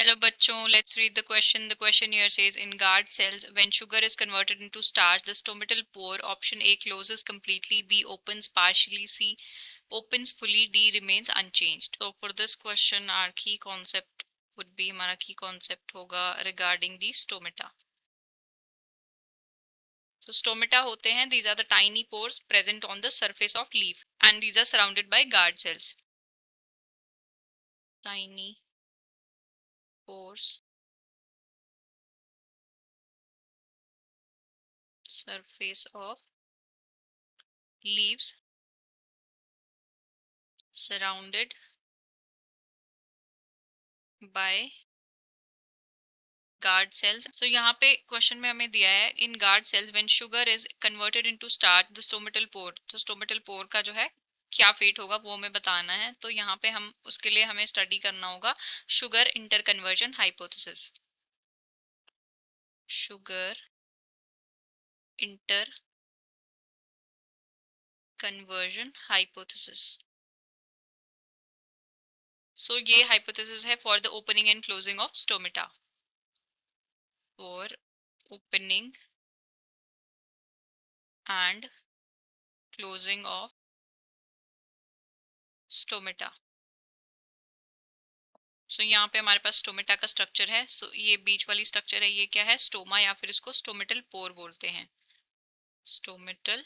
Hello bachon, let's read the question. The question here says in guard cells when sugar is converted into starch the stomatal pore option A closes completely, B opens partially, C opens fully, D remains unchanged. So for this question our key concept would be हमारा key concept होगा regarding the stomata. So stomata होते हैं, these are the tiny pores present on the surface of leaf and these are surrounded by guard cells. Tiny pores, surface of leaves surrounded by guard cells. So यहाँ पे question में हमें दिया है इन guard cells when sugar is converted into starch the stomatal pore. तो stomatal pore का जो है क्या फेट होगा वो हमें बताना है. तो यहाँ पे हम उसके लिए हमें स्टडी करना होगा sugar interconversion hypothesis. Sugar interconversion hypothesis. So ये हाइपोथेसिस है for the opening and closing of stomata. For opening and closing of stomata. So यहाँ पे हमारे पास स्टोमेटा का स्ट्रक्चर है. सो ये बीच वाली स्ट्रक्चर है, ये क्या है स्टोमा या फिर इसको स्टोमेटल पोर बोलते हैं. स्टोमेटल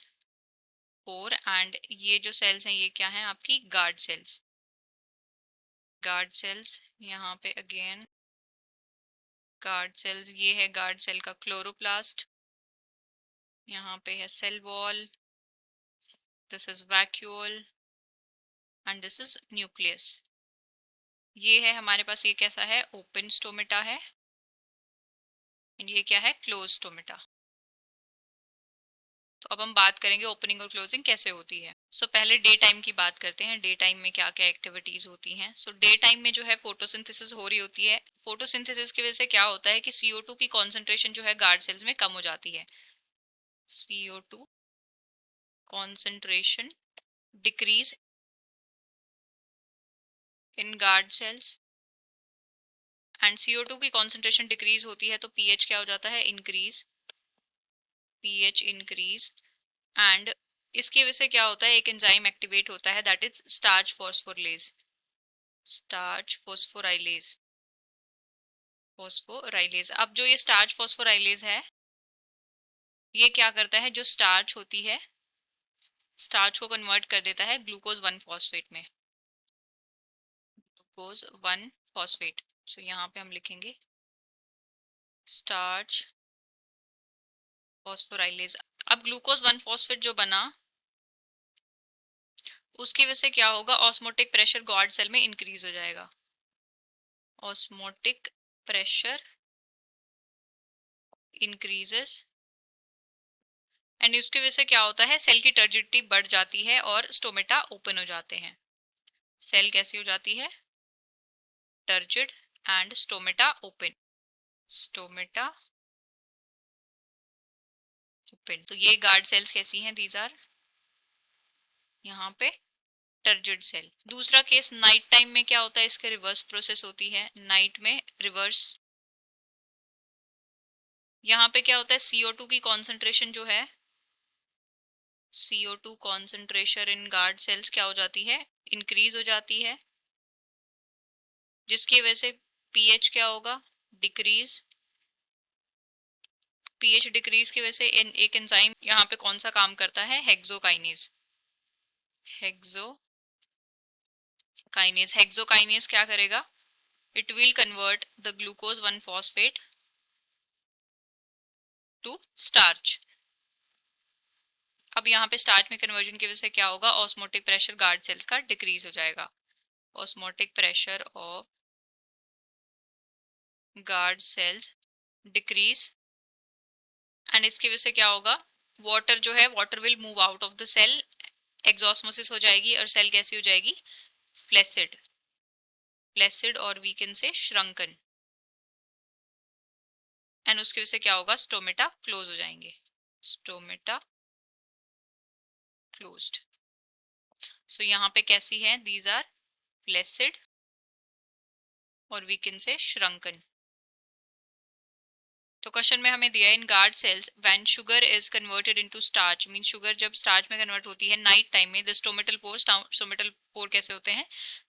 पोर एंड ये जो सेल्स हैं ये क्या हैं आपकी गार्ड सेल्स. गार्ड सेल्स यहाँ पे अगेन गार्ड सेल्स, ये है गार्ड सेल का क्लोरोप्लास्ट. यहाँ पे है cell wall, this is vacuole and this is nucleus. ये है हमारे पास, ये कैसा है ओपन स्टोमेटा है एंड ये क्या है क्लोज स्टोमेटा. तो अब हम बात करेंगे ओपनिंग और क्लोजिंग कैसे होती है. सो पहले डे टाइम की बात करते हैं. डे टाइम में क्या क्या एक्टिविटीज होती हैं. सो डे टाइम में जो है फोटोसिंथेसिस हो रही होती है. फोटोसिंथेसिस की वजह से क्या होता है कि CO2 की कॉन्सेंट्रेशन जो है गार्ड सेल्स में कम हो जाती है. CO2 concentration decrease in guard sales and CO2 की कॉन्सेंट्रेशन डिक्रीज होती है तो pH क्या हो जाता है इंक्रीज. pH इंक्रीज एंड इसकी वजह से क्या होता है एक एंजाइम एक्टिवेट होता है that is starch phosphorylase. Starch phosphorylase. Phosphorylase. अब जो ये स्टार्च फॉस्फोराइलेज है ये क्या करता है, जो स्टार्च होती है स्टार्च को कन्वर्ट कर देता है ग्लूकोज 1 फॉस्फेट में. Glucose 1 phosphate. सो यहाँ पे हम लिखेंगे स्टार्च फॉस्फोराइलेज. अब ग्लूकोज 1 फॉस्फेट जो बना उसकी वजह से क्या होगा ऑस्मोटिक प्रेशर गार्ड सेल में इंक्रीज हो जाएगा. ऑस्मोटिक प्रेशर इंक्रीजेस एंड इसकी वजह से क्या होता है सेल की टर्जिडिटी बढ़ जाती है और स्टोमेटा ओपन हो जाते हैं. सेल कैसी हो जाती है turgid and stomata open. Stomata open. तो ये गार्ड सेल्स कैसी हैं, दीज आर यहाँ पे टर्जिड सेल. दूसरा केस नाइट टाइम में क्या होता है, इसके रिवर्स प्रोसेस होती है. नाइट में रिवर्स, यहाँ पे क्या होता है CO2 की कॉन्सेंट्रेशन जो है CO2 concentration in guard sales क्या हो जाती है इंक्रीज हो जाती है जिसकी वजह से pH क्या होगा डिक्रीज. pH डिक्रीज की वजह से एक एंजाइम यहाँ पे कौन सा काम करता है हेक्सोकाइनेज. हेक्सोकाइनेज. हेक्सोकाइनेज क्या करेगा it will convert the glucose 1 phosphate to starch. अब यहाँ पे स्टार्च में कन्वर्जन की वजह से क्या होगा ऑस्मोटिक प्रेशर गार्ड सेल्स का डिक्रीज हो जाएगा. Osmotic pressure of guard cells decrease and इसकी वजह से क्या होगा वाटर जो है water will move out of the cell. Exosmosis हो जाएगी और सेल कैसी हो जाएगी फ्लैसिड. फ्लैसिड और we can say shrunken and उसकी वजह से क्या होगा स्टोमेटा क्लोज हो जाएंगे. Stomata closed. सो यहाँ पे कैसी है दीज आर फ्लैसिड और वी कैन से shrunken. तो क्वेश्चन में हमें दिया in guard cells when sugar is converted into starch, mean sugar जब स्टार्च में कन्वर्ट होती है नाइट टाइम में, द स्टोमेटल पोर कैसे होते हैं,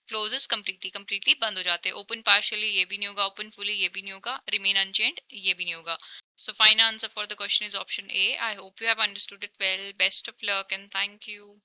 क्लोजेस कंप्लीटली, कंप्लीटली बंद हो जाते हैं. ओपन पार्शियली ये भी नहीं होगा, ओपन फुली ये भी नहीं होगा, रिमेन अनचेंड ये भी नहीं होगा. So final answer for the question is option A. I hope you have understood it well. Best of luck and thank you.